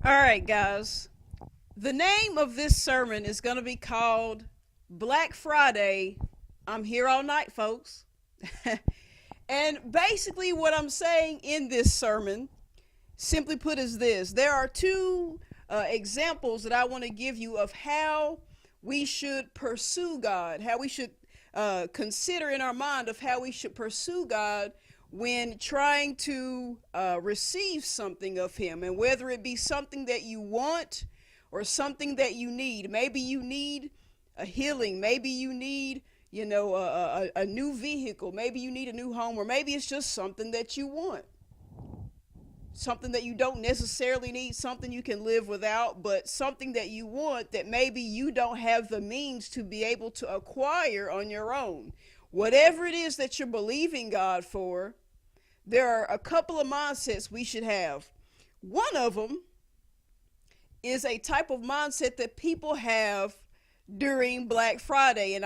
All right, guys. The name of this sermon is going to be called Black Friday. I'm here all night, folks. And basically, what I'm saying in this sermon, simply put, is this: there are two examples that I want to give you of how we should pursue God, how we should consider in our mind of how we should pursue God when trying to receive something of Him, and whether it be something that you want or something that you need. Maybe you need a healing. Maybe you need, a new vehicle. Maybe you need a new home, or maybe it's just something that you want, something that you don't necessarily need, something you can live without, but something that you want that maybe you don't have the means to be able to acquire on your own. Whatever it is that you're believing God for, there are a couple of mindsets we should have. One of them is a type of mindset that people have during Black Friday. And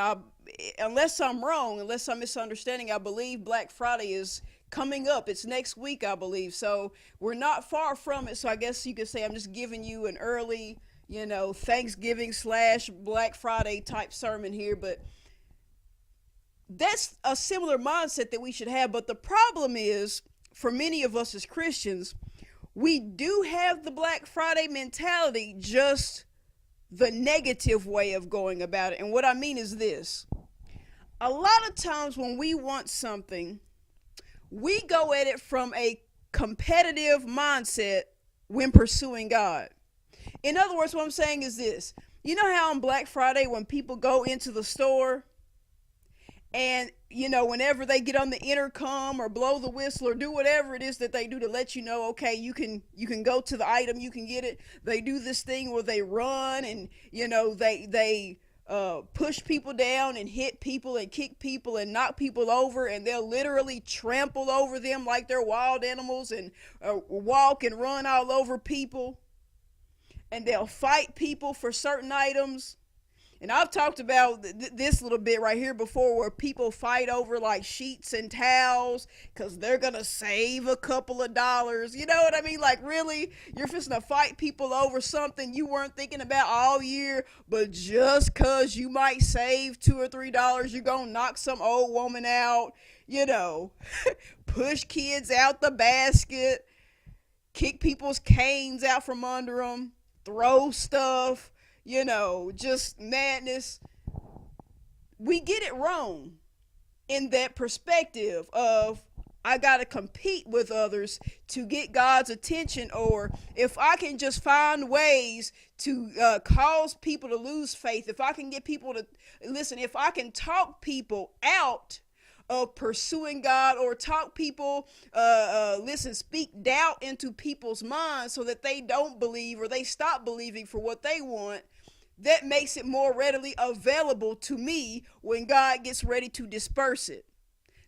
unless I'm wrong, unless I'm misunderstanding, I believe Black Friday is coming up. It's next week, I believe. So we're not far from it. So I guess you could say I'm just giving you an early, Thanksgiving slash Black Friday type sermon here. But that's a similar mindset that we should have. But the problem is, for many of us as Christians, we do have the Black Friday mentality, just the negative way of going about it. And what I mean is this: a lot of times when we want something, we go at it from a competitive mindset when pursuing God. In other words, what I'm saying is this: you know how on Black Friday, when people go into the store and whenever they get on the intercom or blow the whistle or do whatever it is that they do to let you know, okay, you can go to the item, you can get it. They do this thing where they run and they push people down and hit people and kick people and knock people over, and they'll literally trample over them like they're wild animals, and walk and run all over people, and they'll fight people for certain items. And I've talked about this little bit right here before, where people fight over like sheets and towels because they're going to save a couple of dollars. You know what I mean? Like, really? You're fixing to fight people over something you weren't thinking about all year, but just because you might save $2 or $3, you're going to knock some old woman out, push kids out the basket, kick people's canes out from under them, throw stuff, just madness. We get it wrong in that perspective of, I got to compete with others to get God's attention, or if I can just find ways to cause people to lose faith, if I can get people to listen, if I can talk people out of pursuing God, or talk people, speak doubt into people's minds so that they don't believe or they stop believing for what they want, that makes it more readily available to me when God gets ready to disperse it.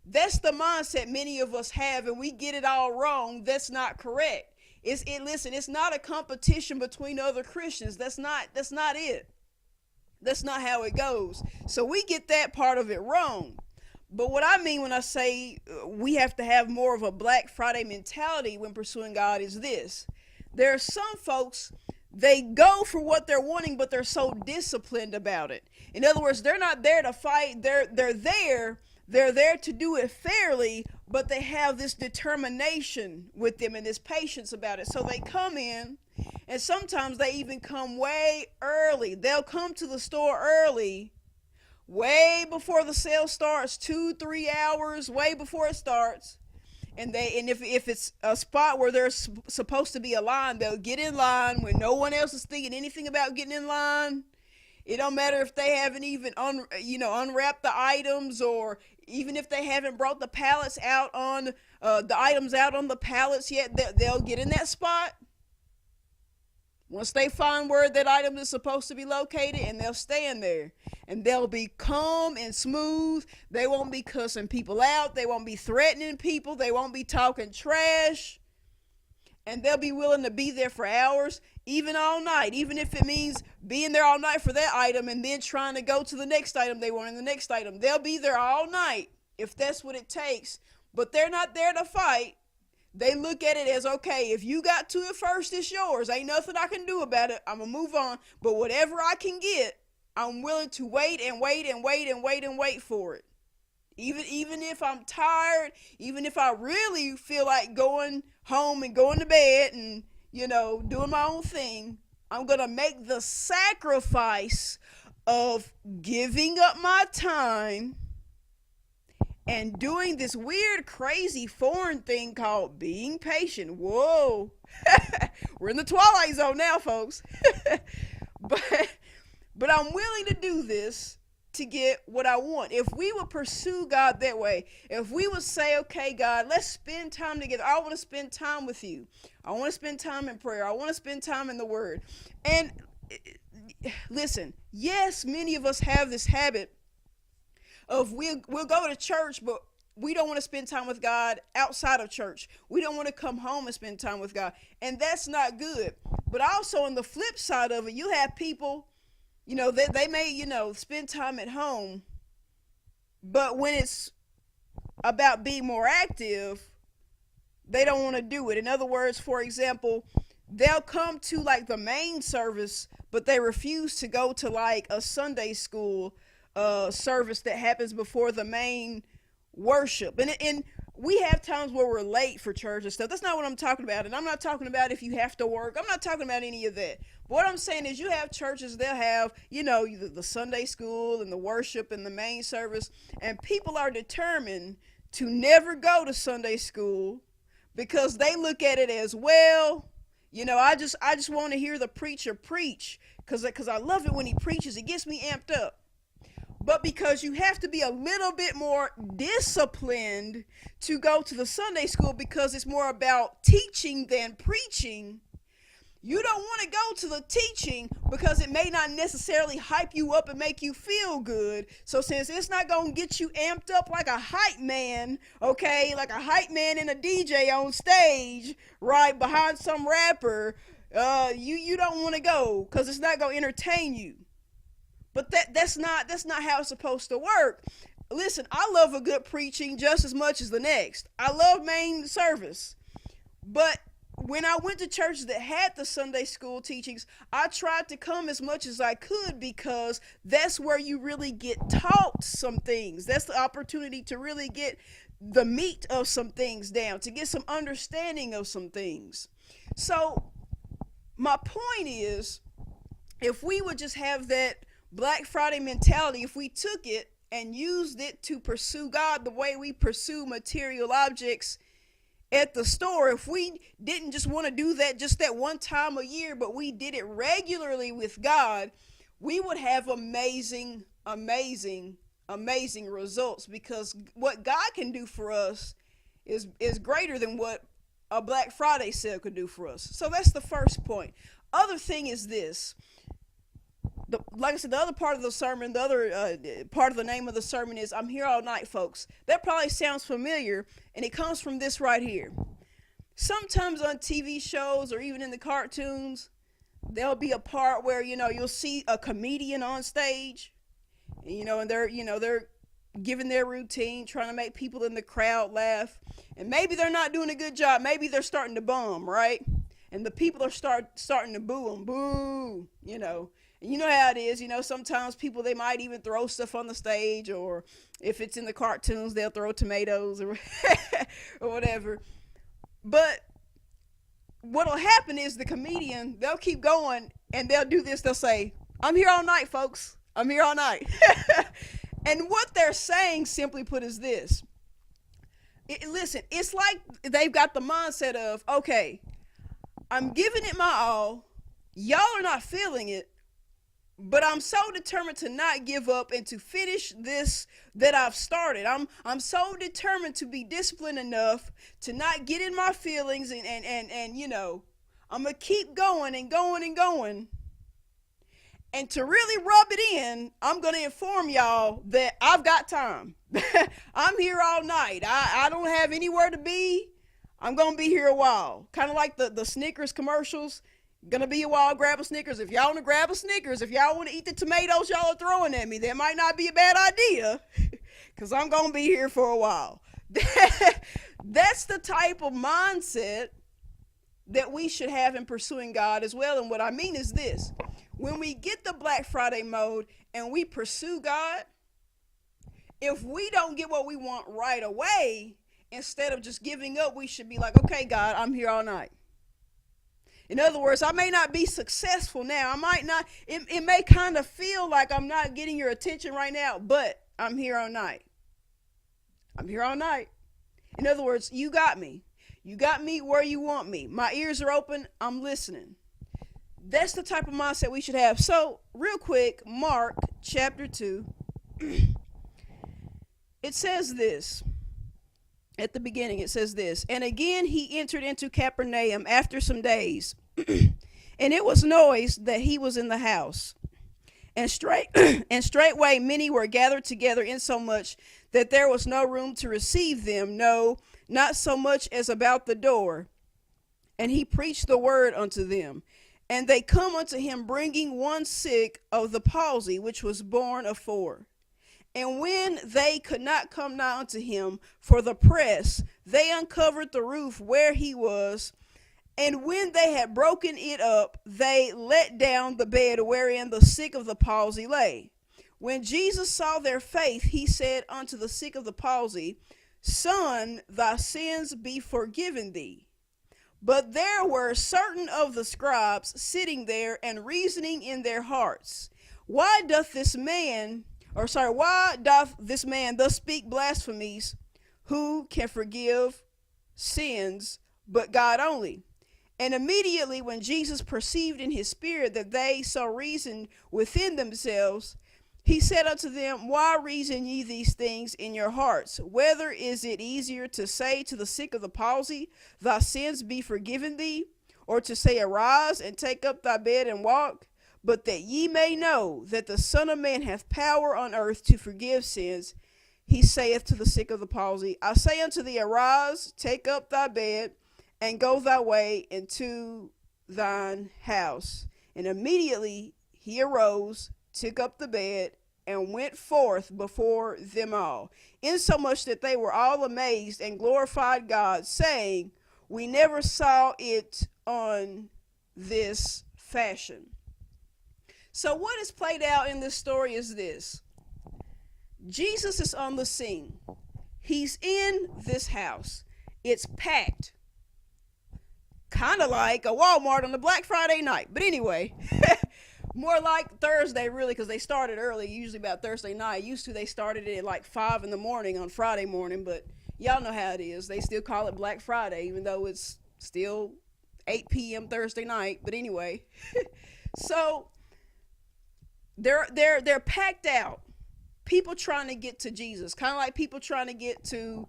That's the mindset many of us have, and we get it all wrong. That's not correct. It's not a competition between other Christians. That's not it. That's not how it goes. So we get that part of it wrong. But what I mean when I say we have to have more of a Black Friday mentality when pursuing God is this: there are some folks, they go for what they're wanting, but they're so disciplined about it. In other words, they're not there to fight. They're there to do it fairly, but they have this determination with them and this patience about it. So they come in, and sometimes they even come way early. They'll come to the store early, way before the sale starts, 2-3 hours way before it starts. And if it's a spot where there's supposed to be a line, they'll get in line when no one else is thinking anything about getting in line. It don't matter if they haven't even unwrapped the items, or even if they haven't brought the pallets out on the items out on the pallets yet. They'll get in that spot once they find where that item is supposed to be located, and they'll stand there, and they'll be calm and smooth. They won't be cussing people out. They won't be threatening people. They won't be talking trash. And they'll be willing to be there for hours, even all night, even if it means being there all night for that item and then trying to go to the next item they want and the next item. They'll be there all night if that's what it takes. But they're not there to fight. They look at it as, okay, if you got to it first, it's yours. Ain't nothing I can do about it. I'm going to move on. But whatever I can get, I'm willing to wait and wait and wait and wait and wait for it. Even if I'm tired, even if I really feel like going home and going to bed and, doing my own thing, I'm going to make the sacrifice of giving up my time and doing this weird, crazy, foreign thing called being patient. Whoa. We're in the twilight zone now, folks. but I'm willing to do this to get what I want. If we would pursue God that way, if we would say, okay, God, let's spend time together. I want to spend time with you. I want to spend time in prayer. I want to spend time in the Word. And listen, yes, many of us have this habit of we'll go to church, but we don't want to spend time with God outside of church. We don't want to come home and spend time with God. And that's not good. But also on the flip side of it, you have people, they may, spend time at home, but when it's about being more active, they don't want to do it. In other words, for example, they'll come to like the main service, but they refuse to go to like a Sunday school service that happens before the main worship. And we have times where we're late for church and stuff. That's not what I'm talking about. And I'm not talking about if you have to work. I'm not talking about any of that. But what I'm saying is you have churches, they'll have, the Sunday school and the worship and the main service. And people are determined to never go to Sunday school because they look at it as, well, I just want to hear the preacher preach because I love it when he preaches. It gets me amped up. But because you have to be a little bit more disciplined to go to the Sunday school because it's more about teaching than preaching, you don't want to go to the teaching because it may not necessarily hype you up and make you feel good. So since it's not going to get you amped up like a hype man, okay, like a hype man and a DJ on stage, right, behind some rapper, you don't want to go because it's not going to entertain you. But that's not how it's supposed to work. Listen, I love a good preaching just as much as the next. I love main service. But when I went to churches that had the Sunday school teachings, I tried to come as much as I could because that's where you really get taught some things. That's the opportunity to really get the meat of some things down, to get some understanding of some things. So my point is, if we would just have that Black Friday mentality, if we took it and used it to pursue God the way we pursue material objects at the store, if we didn't just want to do that just that one time a year, but we did it regularly with God, we would have amazing results, because what God can do for us is greater than what a Black Friday sale could do for us. So that's the first point. Other thing is this. Like I said, the other part of the sermon, the other part of the name of the sermon is I'm Here All Night, folks. That probably sounds familiar, and it comes from this right here. Sometimes on TV shows or even in the cartoons, there'll be a part where, you'll see a comedian on stage, and they're giving their routine, trying to make people in the crowd laugh. And maybe they're not doing a good job. Maybe they're starting to bum, right? And the people are starting to boo them. Boo, And you know how it is, sometimes people, they might even throw stuff on the stage, or if it's in the cartoons, they'll throw tomatoes or whatever. But what'll happen is the comedian, they'll keep going and they'll do this. They'll say, I'm here all night, folks. I'm here all night. And what they're saying, simply put, is this. Listen, it's like they've got the mindset of, okay, I'm giving it my all. Y'all are not feeling it. But I'm so determined to not give up and to finish this that I've started. I'm so determined to be disciplined enough to not get in my feelings and I'm going to keep going and going and going. And to really rub it in, I'm going to inform y'all that I've got time. I'm here all night. I don't have anywhere to be. I'm going to be here a while. Kind of like the Snickers commercials. Gonna be a while, grab a Snickers. If y'all want to grab a Snickers, if y'all want to eat the tomatoes y'all are throwing at me, that might not be a bad idea, because I'm gonna be here for a while. That's the type of mindset that we should have in pursuing God as well. And what I mean is this: when we get the Black Friday mode and we pursue God, if we don't get what we want right away, instead of just giving up, we should be like, okay, God, I'm here all night. In other words, I may not be successful now. I might not, it may kind of feel like I'm not getting your attention right now, but I'm here all night. I'm here all night. In other words, you got me. You got me where you want me. My ears are open. I'm listening. That's the type of mindset we should have. So, real quick, Mark chapter 2. It says this. At the beginning, it says this: and again he entered into Capernaum after some days, and it was noised that he was in the house. And straightway many were gathered together, insomuch that there was no room to receive them, no, not so much as about the door. And he preached the word unto them. And they come unto him, bringing one sick of the palsy, which was born of 4. And when they could not come nigh unto him for the press, they uncovered the roof where he was. And when they had broken it up, they let down the bed wherein the sick of the palsy lay. When Jesus saw their faith, he said unto the sick of the palsy, Son, thy sins be forgiven thee. But there were certain of the scribes sitting there and reasoning in their hearts, Why doth this man thus speak blasphemies? Who can forgive sins but God only? And immediately when Jesus perceived in his spirit that they so reasoned within themselves, he said unto them, Why reason ye these things in your hearts? Whether is it easier to say to the sick of the palsy, Thy sins be forgiven thee, or to say, Arise and take up thy bed and walk? But that ye may know that the Son of Man hath power on earth to forgive sins, he saith to the sick of the palsy, I say unto thee, Arise, take up thy bed, and go thy way into thine house. And immediately he arose, took up the bed, and went forth before them all, insomuch that they were all amazed and glorified God, saying, We never saw it on this fashion. So what is played out in this story is this: Jesus is on the scene. He's in this house. It's packed. Kind of like a Walmart on the Black Friday night. But anyway, more like Thursday, really, because they started early, usually about Thursday night. Used to, they started it at like 5 in the morning on Friday morning, but y'all know how it is. They still call it Black Friday, even though it's still 8 p.m. Thursday night. But anyway, so they're packed out. People trying to get to Jesus, kind of like people trying to get to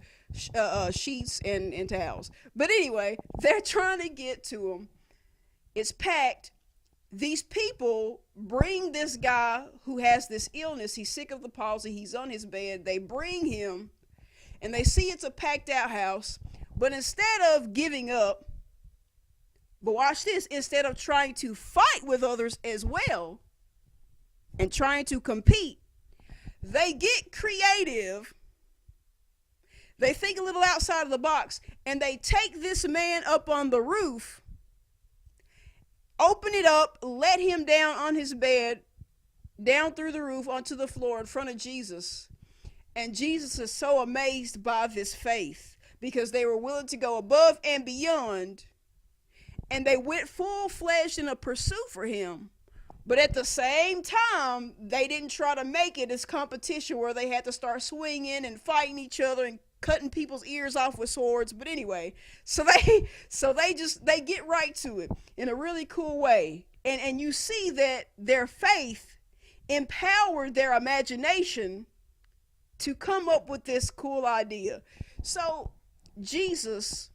sheets and towels. But anyway, they're trying to get to him. It's packed. These people bring this guy who has this illness. He's sick of the palsy. He's on his bed. They bring him, and they see it's a packed out house. But instead of giving up, but watch this, instead of trying to fight with others as well and trying to compete, they get creative. They think a little outside of the box, and they take this man up on the roof, open it up, let him down on his bed, down through the roof onto the floor in front of Jesus. And Jesus is so amazed by this faith, because they were willing to go above and beyond, and they went full-fledged in a pursuit for him. But at the same time, they didn't try to make it as competition where they had to start swinging and fighting each other and cutting people's ears off with swords. But anyway, so they get right to it in a really cool way. And you see that their faith empowered their imagination to come up with this cool idea. So Jesus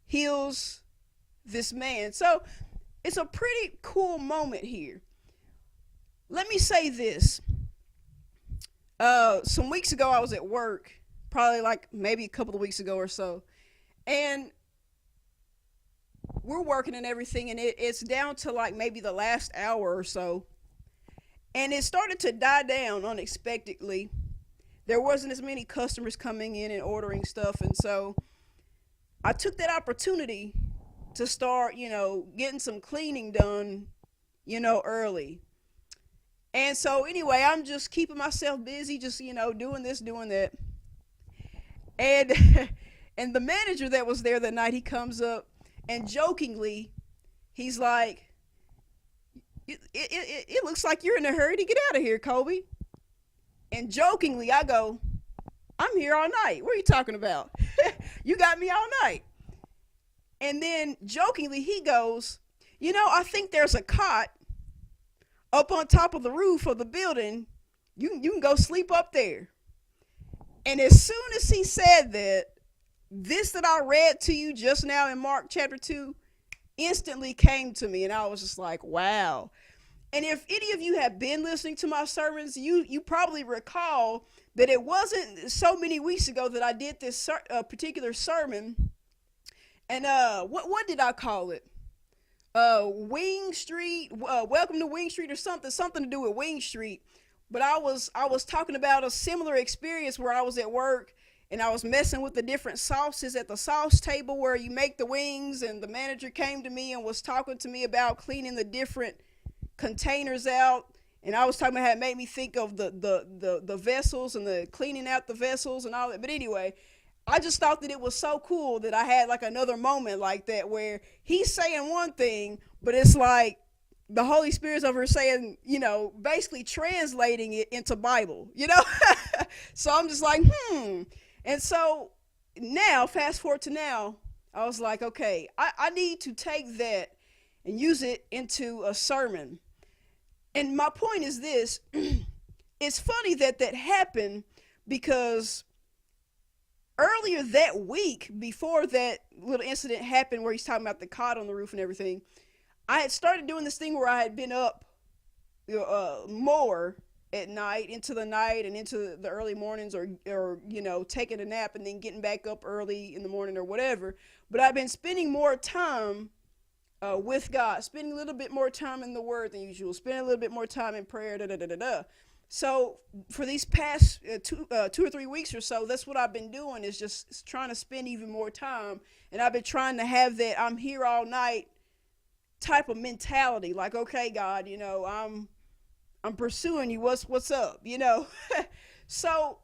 heals this man. So it's a pretty cool moment here. Let me say this. Some weeks ago, I was at work, probably like maybe a couple of weeks ago or so, and we're working and everything, and it's down to like maybe the last hour or so, and it started to die down unexpectedly. there wasn't as many customers coming in and ordering stuff. And so I took that opportunity to start, getting some cleaning done, early. And so anyway, I'm just keeping myself busy, just, doing this, doing that. And and the manager that was there that night, he comes up and jokingly, he's like, it looks like you're in a hurry to get out of here, Kobe. And jokingly, I go, I'm here all night. What are you talking about? You got me all night. And then jokingly, he goes, I think there's a cot up on top of the roof of the building. You can go sleep up there. And as soon as he said that, this that I read to you just now in Mark chapter 2 instantly came to me. And I was just like, wow. And if any of you have been listening to my sermons, you probably recall that it wasn't so many weeks ago that I did this particular sermon. And what did I call it? Wing Street, welcome to Wing Street, or something to do with Wing Street. But I was talking about a similar experience where I was at work and I was messing with the different sauces at the sauce table where you make the wings, and the manager came to me and was talking to me about cleaning the different containers out. And I was talking about how it made me think of the vessels and the cleaning out the vessels and all that. But anyway, I just thought that it was so cool that I had like another moment like that where he's saying one thing, but it's like the Holy Spirit's over saying, basically translating it into Bible, So I'm just like, And so now, fast forward to now, I was like, okay, I need to take that and use it into a sermon. And my point is this. It's funny that happened because earlier that week, before that little incident happened where he's talking about the cot on the roof and everything, I had started doing this thing where I had been up more at night, into the night and into the early mornings, or taking a nap and then getting back up early in the morning or whatever. But I've been spending more time with God, spending a little bit more time in the Word than usual, spending a little bit more time in prayer, So for these past 2 or 3 weeks or so, that's what I've been doing, is just trying to spend even more time. And I've been trying to have that I'm here all night type of mentality. Like, okay, God, I'm pursuing you. What's up? So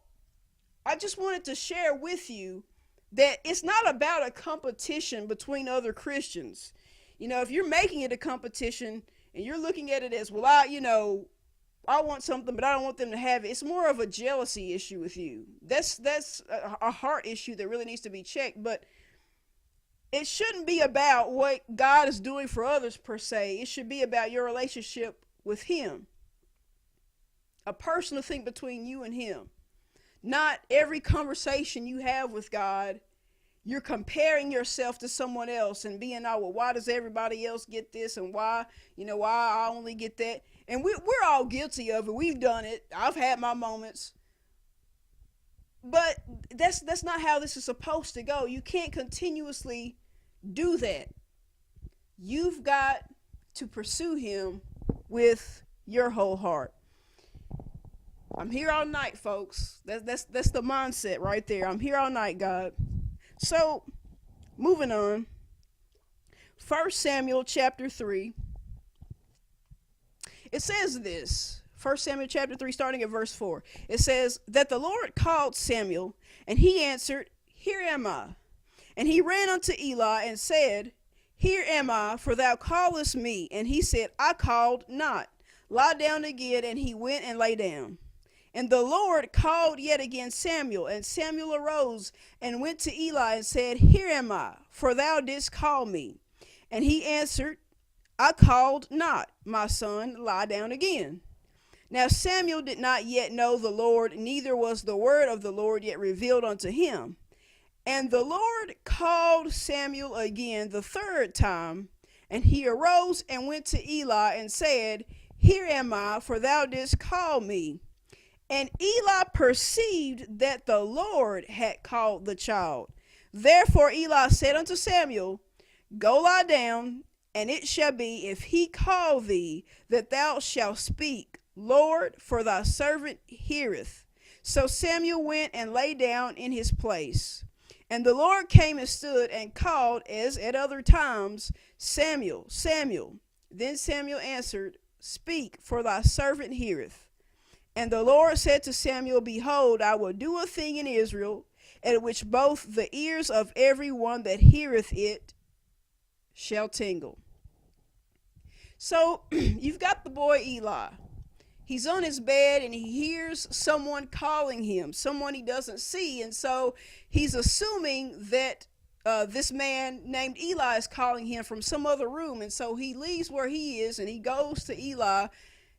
I just wanted to share with you that it's not about a competition between other Christians. If you're making it a competition and you're looking at it as, well, I want something, but I don't want them to have it, it's more of a jealousy issue with you. That's a heart issue that really needs to be checked. But it shouldn't be about what God is doing for others per se. It should be about your relationship with Him. A personal thing between you and Him. Not every conversation you have with God, you're comparing yourself to someone else and being, well, why does everybody else get this, and why I only get that? And we're all guilty of it. We've done it. I've had my moments. But that's not how this is supposed to go. You can't continuously do that. You've got to pursue Him with your whole heart. I'm here all night, folks. That's the mindset right there. I'm here all night, God. So, moving on. 1 Samuel chapter 3. It says this. 1 Samuel chapter 3, starting at verse 4. It says that the Lord called Samuel, and he answered, Here am I. And he ran unto Eli and said, Here am I, for thou callest me. And he said, I called not. Lie down again. And he went and lay down. And the Lord called yet again Samuel. And Samuel arose and went to Eli and said, Here am I, for thou didst call me. And he answered, I called not, my son, lie down again. Now Samuel did not yet know the Lord, neither was the word of the Lord yet revealed unto him. And the Lord called Samuel again the third time, and he arose and went to Eli and said, Here am I, for thou didst call me. And Eli perceived that the Lord had called the child. Therefore Eli said unto Samuel, Go lie down, and it shall be, if he call thee, that thou shalt speak, Lord, for thy servant heareth. So Samuel went and lay down in his place. And the Lord came and stood and called, as at other times, Samuel, Samuel. Then Samuel answered, Speak, for thy servant heareth. And the Lord said to Samuel, Behold, I will do a thing in Israel, at which both the ears of every one that heareth it shall tingle. So you've got the boy Eli. He's on his bed and he hears someone calling him, someone he doesn't see. And so he's assuming that this man named Eli is calling him from some other room. And so he leaves where he is and he goes to Eli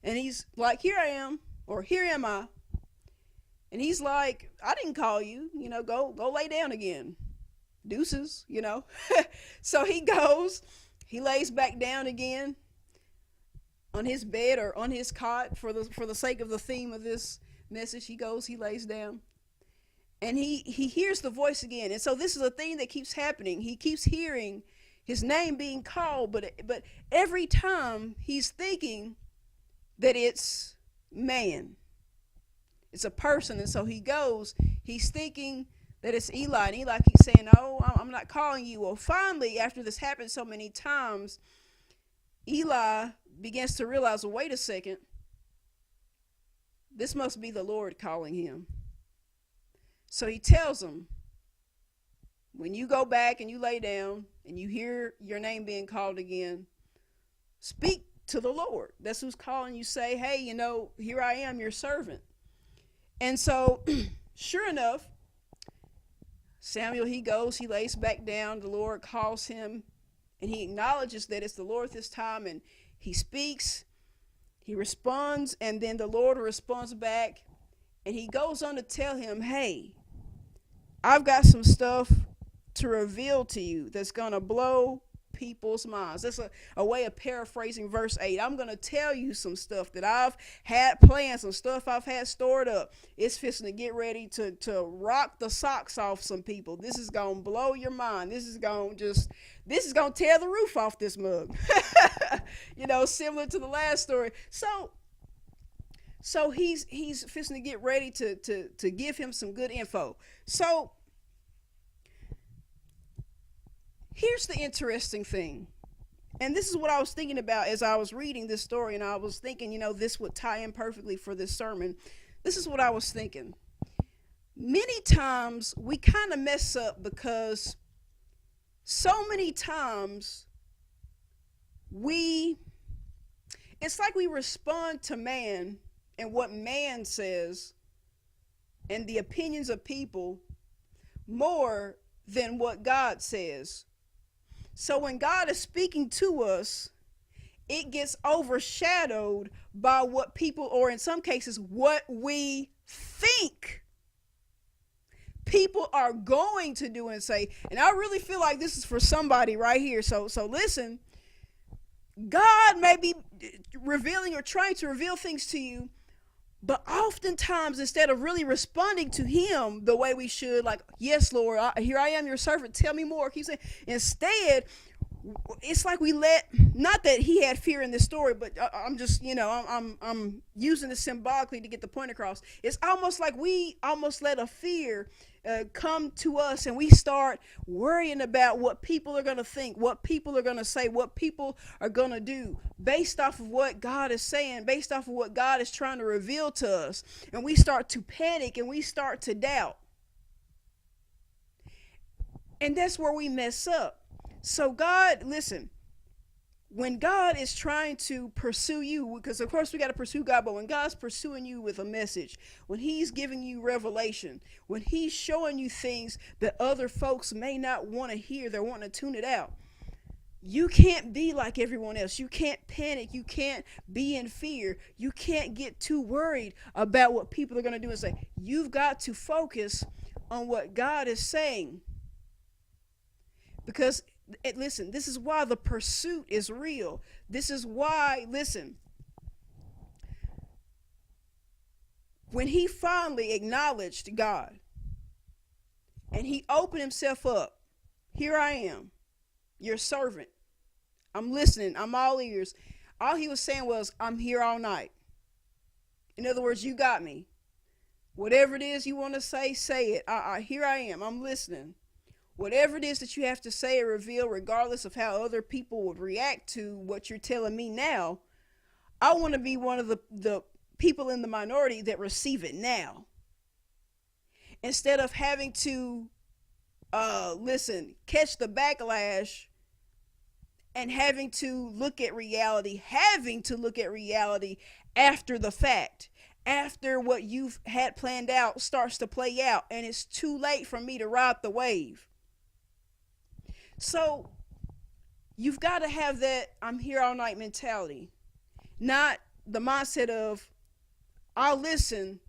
and he's like, Here I am, or here am I. And he's like, I didn't call you, go lay down again. Deuces, So he goes, he lays back down again on his bed or on his cot for the sake of the theme of this message. He goes, he lays down, and he hears the voice again. And so this is a thing that keeps happening. He keeps hearing his name being called, but every time he's thinking that it's man, it's a person. And so he goes, he's thinking that it's Eli, and Eli keeps saying, Oh, I'm not calling you. Well, finally, after this happens so many times, Eli begins to realize, well, wait a second, this must be the Lord calling him. So he tells him, when you go back and you lay down and you hear your name being called again, speak to the Lord. That's who's calling you. Say, hey, here I am, your servant. And so sure enough, Samuel, he goes, he lays back down, the Lord calls him, and he acknowledges that it's the Lord this time, and he speaks, he responds, and then the Lord responds back, and he goes on to tell him, hey, I've got some stuff to reveal to you that's going to blow people's minds. That's a way of paraphrasing verse 8. I'm going to tell you some stuff that I've had planned, some stuff I've had stored up. It's fixing to get ready to rock the socks off some people. This is going to blow your mind. This is going to tear the roof off this mug. Similar to the last story. So he's fixing to get ready to give him some good info. So here's the interesting thing, and this is what I was thinking about as I was reading this story, and I was thinking, this would tie in perfectly for this sermon. This is what I was thinking. Many times we kind of mess up because so many times it's like we respond to man and what man says and the opinions of people more than what God says. So when God is speaking to us, it gets overshadowed by what people, or in some cases, what we think people are going to do and say. And I really feel like this is for somebody right here. So listen, God may be revealing or trying to reveal things to you, but oftentimes, instead of really responding to him the way we should, like, yes, Lord, here I am, your servant, tell me more. Keep saying, instead, it's like we not that he had fear in this story, but I'm just, I'm using this symbolically to get the point across. It's almost like we almost let a fear come to us, and we start worrying about what people are going to think, what people are going to say, what people are going to do based off of what God is saying, based off of what God is trying to reveal to us. And we start to panic and we start to doubt. And that's where we mess up. So God, listen, when God is trying to pursue you, because of course we got to pursue God, but when God's pursuing you with a message, when he's giving you revelation, when he's showing you things that other folks may not want to hear, they're wanting to tune it out, you can't be like everyone else. You can't panic. You can't be in fear. You can't get too worried about what people are going to do and say. You've got to focus on what God is saying. Because listen, this is why the pursuit is real. This is why, listen, when he finally acknowledged God and he opened himself up, here I am, your servant. I'm listening. I'm all ears. All he was saying was, I'm here all night. In other words, you got me. Whatever it is you want to say it. Here I am. I'm listening. Whatever it is that you have to say or reveal, regardless of how other people would react to what you're telling me now, I want to be one of the people in the minority that receive it now. Instead of having to catch the backlash and having to look at reality after the fact, after what you've had planned out starts to play out, and it's too late for me to ride the wave. So you've got to have that I'm here all night mentality, not the mindset of I'll listen,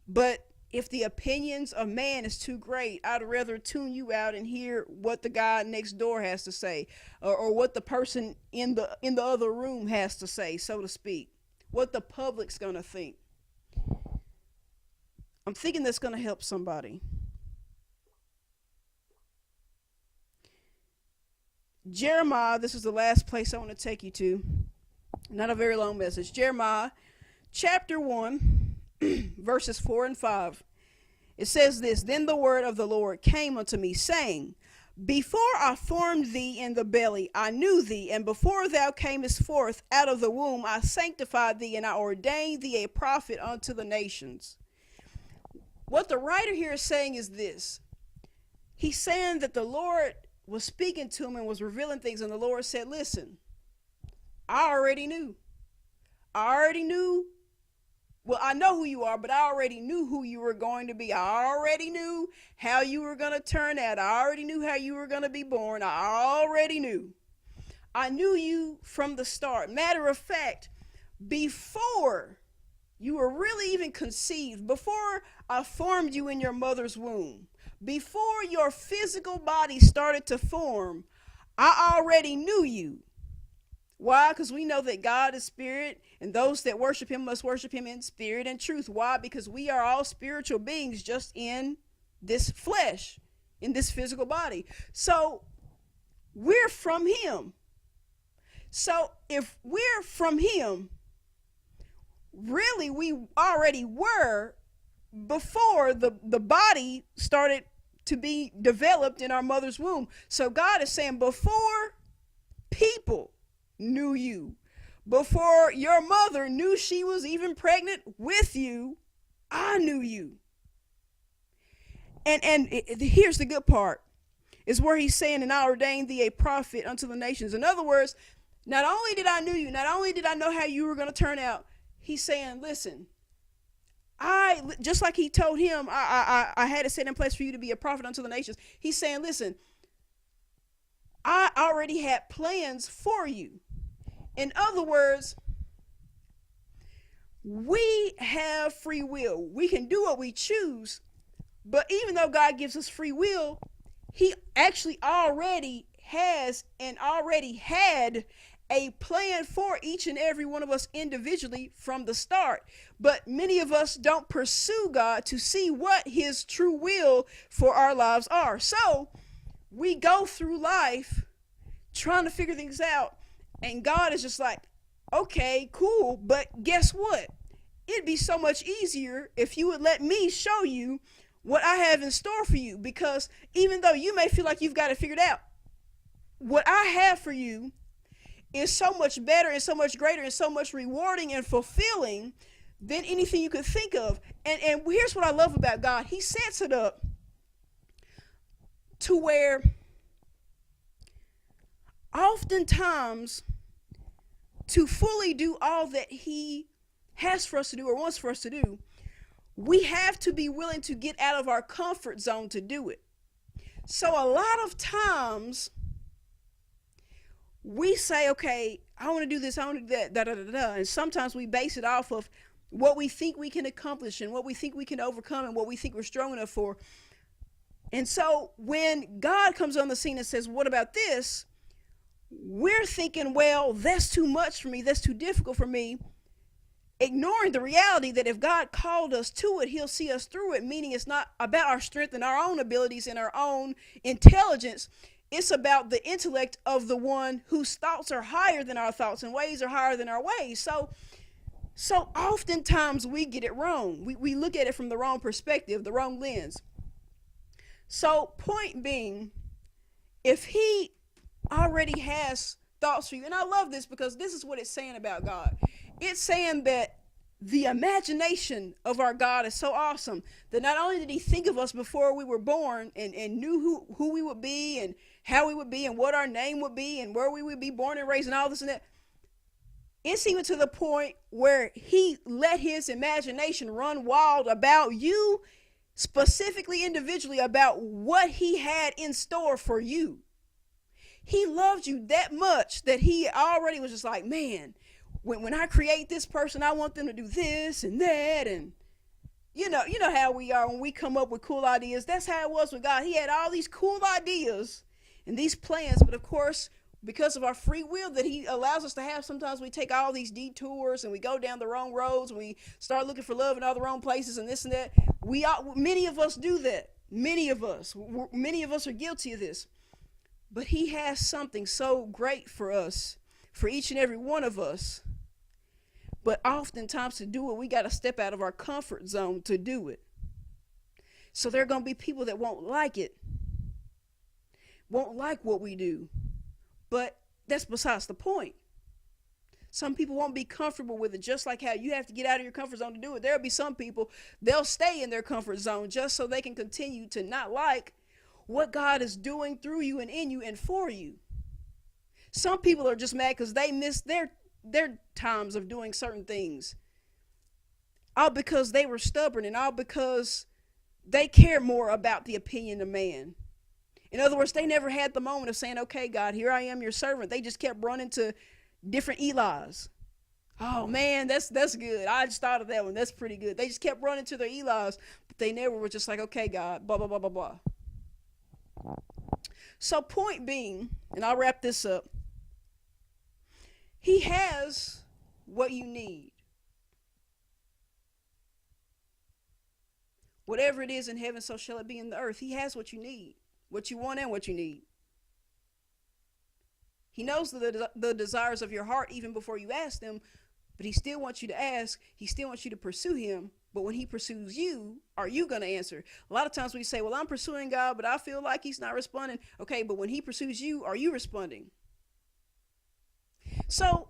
but if the opinions of man is too great, I'd rather tune you out and hear what the guy next door has to say, or what the person in the other room has to say, so to speak. What the public's gonna think. I'm thinking that's gonna help somebody. Jeremiah, this is the last place I want to take you to. Not a very long message. Jeremiah chapter 1, verses 4 and 5. It says this: Then the word of the Lord came unto me, saying, Before I formed thee in the belly, I knew thee, and before thou camest forth out of the womb, I sanctified thee, and I ordained thee a prophet unto the nations. What the writer here is saying is this. He's saying that the Lord was speaking to him and was revealing things, and the Lord said, listen, I already knew. I already knew. Well, I know who you are, but I already knew who you were going to be. I already knew how you were going to turn out. I already knew how you were going to be born. I already knew. I knew you from the start. Matter of fact, before you were really even conceived, before I formed you in your mother's womb, before your physical body started to form, I already knew you. Why? Because we know that God is spirit, and those that worship him must worship him in spirit and truth. Why? Because we are all spiritual beings just in this flesh, in this physical body. So we're from him. So if we're from him, really we already were before the body started to be developed in our mother's womb. So God is saying, before people knew you, before your mother knew she was even pregnant with you, I knew you. And here's the good part, is where he's saying, and I ordained thee a prophet unto the nations. In other words, not only did I know you, not only did I know how you were going to turn out, he's saying, listen, I, just like he told him, I had it set in place for you to be a prophet unto the nations. He's saying, listen, I already had plans for you. In other words, we have free will. We can do what we choose, but even though God gives us free will, he actually already has and already had a plan for each and every one of us individually from the start. But many of us don't pursue God to see what his true will for our lives are. So we go through life trying to figure things out, and God is just like, okay, cool, but guess what? It'd be so much easier if you would let me show you what I have in store for you, because even though you may feel like you've got it figured out, what I have for you is so much better and so much greater and so much rewarding and fulfilling than anything you could think of. And here's what I love about God. He sets it up to where oftentimes to fully do all that he has for us to do or wants for us to do, we have to be willing to get out of our comfort zone to do it. So a lot of times we say, okay, I want to do this, I want to do that, da da da da. And sometimes we base it off of what we think we can accomplish and what we think we can overcome and what we think we're strong enough for. And so when God comes on the scene and says, what about this? We're thinking, well, that's too much for me, that's too difficult for me. Ignoring the reality that if God called us to it, he'll see us through it, meaning it's not about our strength and our own abilities and our own intelligence. It's about the intellect of the one whose thoughts are higher than our thoughts and ways are higher than our ways. So So oftentimes we get it wrong. We look at it from the wrong perspective, the wrong lens. So, point being, if he already has thoughts for you, and I love this because this is what it's saying about God. It's saying that the imagination of our God is so awesome that not only did he think of us before we were born and knew who we would be and how we would be and what our name would be and where we would be born and raised and all this and that, it's even to the point where he let his imagination run wild about you, specifically individually, about what he had in store for you. He loved you that much that he already was just like, man, when I create this person, I want them to do this and that. And you know how we are when we come up with cool ideas. That's how it was with God. He had all these cool ideas and these plans, but of course, because of our free will that he allows us to have, sometimes we take all these detours and we go down the wrong roads and we start looking for love in all the wrong places and this and that. Many of us do that. Many of us are guilty of this. But he has something so great for us, for each and every one of us. But oftentimes to do it, we got to step out of our comfort zone to do it. So there are going to be people that won't like it, won't like what we do. But that's besides the point. Some people won't be comfortable with it, just like how you have to get out of your comfort zone to do it. There'll be some people, they'll stay in their comfort zone just so they can continue to not like what God is doing through you and in you and for you. Some people are just mad because they missed their times of doing certain things. All because they were stubborn and all because they care more about the opinion of man. In other words, they never had the moment of saying, okay, God, here I am, your servant. They just kept running to different Elis. Oh, man, that's good. I just thought of that one. That's pretty good. They just kept running to their Elis, but they never were just like, okay, God, blah, blah, blah, blah, blah. So point being, and I'll wrap this up, he has what you need. Whatever it is in heaven, so shall it be in the earth. He has what you need. What you want and what you need. He knows the desires of your heart even before you ask them, but he still wants you to ask. He still wants you to pursue him. But when he pursues you, are you going to answer? A lot of times we say, well, I'm pursuing God, but I feel like he's not responding. Okay, but when he pursues you, are you responding? So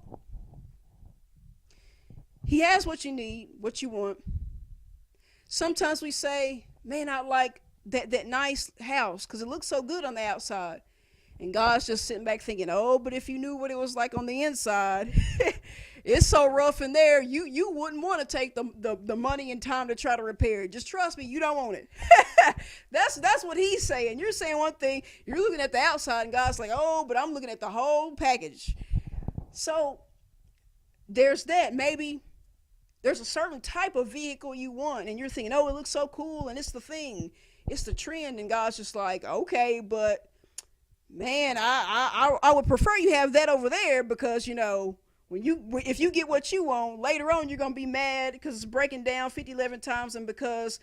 he has what you need, what you want. Sometimes we say, man, I like that nice house because it looks so good on the outside. And God's just sitting back thinking, oh, but if you knew what it was like on the inside, it's so rough in there, you wouldn't want to take the money and time to try to repair it. Just trust me, you don't want it. That's what he's saying. You're saying one thing, you're looking at the outside, and God's like, oh, but I'm looking at the whole package. So there's that. Maybe there's a certain type of vehicle you want, and you're thinking, oh, it looks so cool, and it's the thing. It's the trend, and God's just like, okay, but man, I would prefer you have that over there because, if you get what you want, later on you're going to be mad because it's breaking down 11 times and because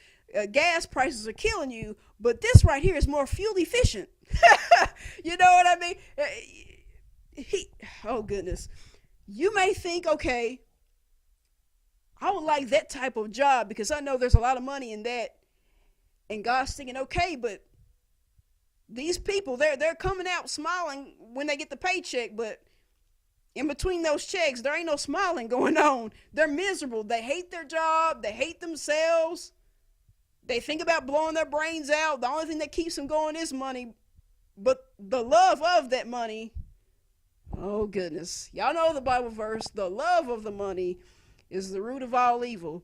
gas prices are killing you, but this right here is more fuel efficient. You know what I mean? Oh, goodness. You may think, okay, I would like that type of job because I know there's a lot of money in that. And God's thinking, okay, but these people, they're coming out smiling when they get the paycheck, but in between those checks, there ain't no smiling going on. They're miserable. They hate their job. They hate themselves. They think about blowing their brains out. The only thing that keeps them going is money. But the love of that money, oh goodness. Y'all know the Bible verse, the love of the money is the root of all evil.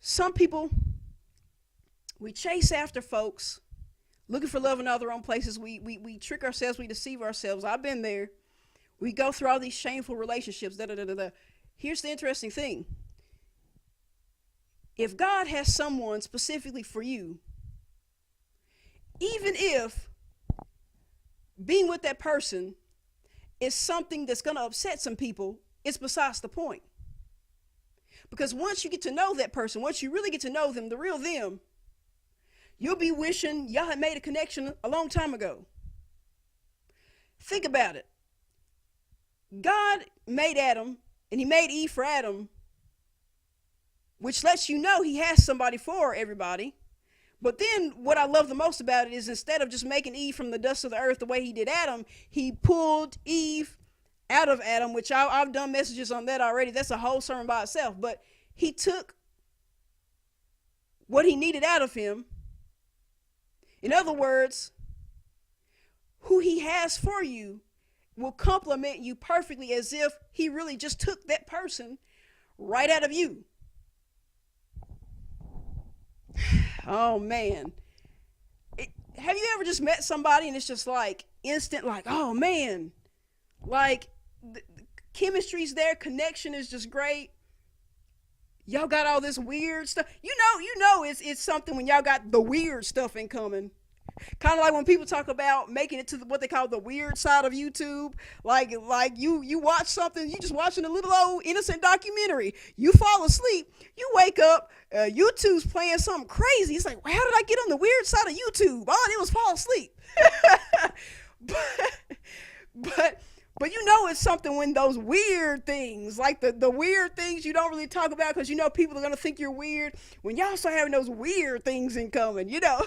Some people, we chase after folks looking for love in all the wrong places. We trick ourselves. We deceive ourselves. I've been there. We go through all these shameful relationships. Here's the interesting thing. If God has someone specifically for you, even if being with that person is something that's going to upset some people, it's besides the point. Because once you get to know that person, once you really get to know them, the real them, you'll be wishing y'all had made a connection a long time ago. Think about it. God made Adam, and he made Eve for Adam which lets you know he has somebody for everybody. But then what I love the most about it is instead of just making Eve from the dust of the earth the way he did Adam, he pulled Eve out of Adam, which I've done messages on that already. That's a whole sermon by itself. But he took what he needed out of him. In other words, who he has for you will complement you perfectly as if he really just took that person right out of you. Oh man. Have you ever just met somebody and it's just like instant, like, oh man, like the chemistry's there, connection is just great. Y'all got all this weird stuff. You know it's something when y'all got the weird stuff in common. Kind of like when people talk about making it to what they call the weird side of YouTube. Like you watch something, you just watching a little old innocent documentary. You fall asleep, you wake up, YouTube's playing something crazy. It's like, how did I get on the weird side of YouTube? All I did was fall asleep. But you know it's something when those weird things, like the weird things you don't really talk about because you know people are going to think you're weird. When y'all start having those weird things in common, you know,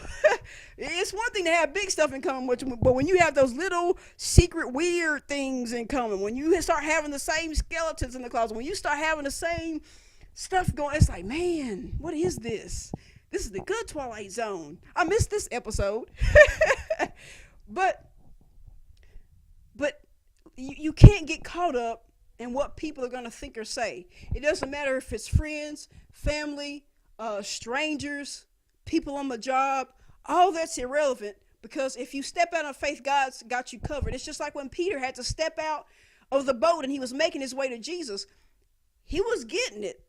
it's one thing to have big stuff in common, but when you have those little secret weird things in common, when you start having the same skeletons in the closet, when you start having the same stuff going, it's like, man, what is this? This is the good Twilight Zone. I missed this episode. But you can't get caught up in what people are going to think or say. It doesn't matter if it's friends, family, strangers, people on the job. All that's irrelevant because if you step out of faith, God's got you covered. It's just like when Peter had to step out of the boat and he was making his way to Jesus. He was getting it.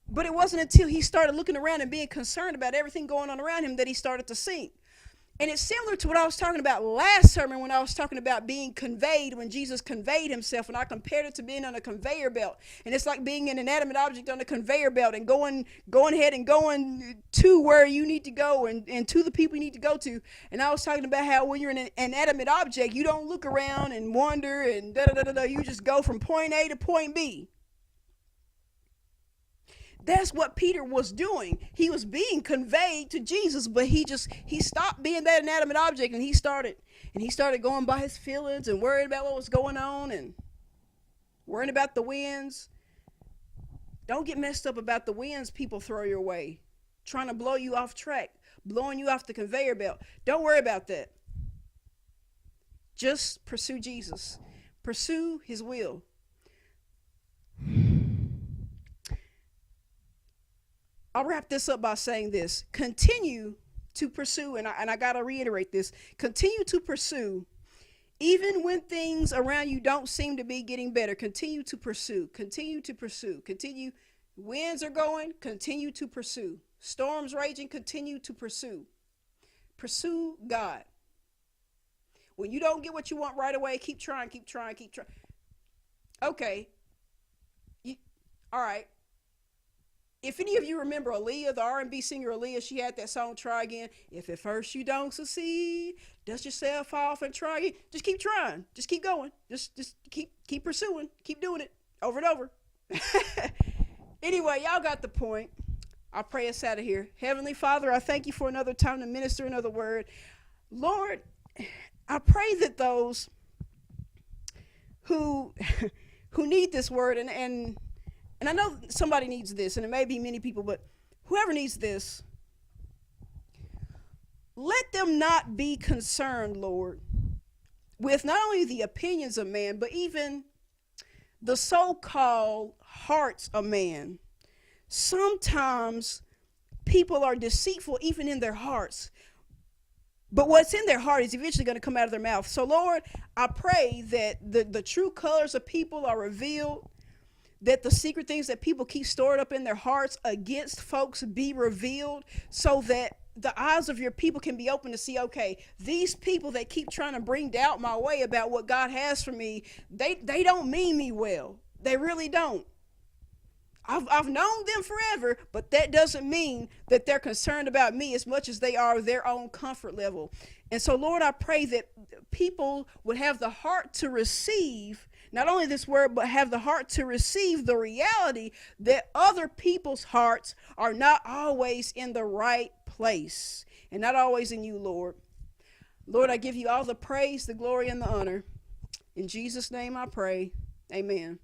But it wasn't until he started looking around and being concerned about everything going on around him that he started to sink. And it's similar to what I was talking about last sermon when I was talking about being conveyed, when Jesus conveyed himself, and I compared it to being on a conveyor belt. And it's like being an inanimate object on a conveyor belt and going ahead and going to where you need to go and to the people you need to go to. And I was talking about how when you're an inanimate object, you don't look around and wonder and da-da-da-da-da. You just go from point A to point B. That's what Peter was doing. He was being conveyed to Jesus, but he stopped being that inanimate object and he started going by his feelings and worried about what was going on and worrying about the winds. Don't get messed up about the winds people throw your way, trying to blow you off track, blowing you off the conveyor belt. Don't worry about that. Just pursue Jesus. Pursue his will. I'll wrap this up by saying this. Continue to pursue, and I got to reiterate this. Continue to pursue, even when things around you don't seem to be getting better. Continue to pursue. Continue to pursue. Continue. Winds are going. Continue to pursue. Storms raging. Continue to pursue. Pursue God. When you don't get what you want right away, keep trying, keep trying, keep trying. Okay. All right. If any of you remember Aaliyah, the R&B singer Aaliyah, she had that song, Try Again. If at first you don't succeed, dust yourself off and try again. Just keep trying. Just keep going. Just keep pursuing. Keep doing it over and over. Anyway, y'all got the point. I'll pray us out of here. Heavenly Father, I thank you for another time to minister another word. Lord, I pray that those who need this word, and I know somebody needs this, and it may be many people, but whoever needs this, let them not be concerned, Lord, with not only the opinions of man, but even the so-called hearts of man. Sometimes people are deceitful even in their hearts, but what's in their heart is eventually going to come out of their mouth. So, Lord, I pray that the true colors of people are revealed, that the secret things that people keep stored up in their hearts against folks be revealed, so that the eyes of your people can be open to see, okay, these people that keep trying to bring doubt my way about what God has for me, they don't mean me well. They really don't. I've known them forever, but that doesn't mean that they're concerned about me as much as they are their own comfort level. And so, Lord, I pray that people would have the heart to receive, not only this word, but have the heart to receive the reality that other people's hearts are not always in the right place and not always in you, Lord. Lord, I give you all the praise, the glory, and the honor. In Jesus' name I pray. Amen.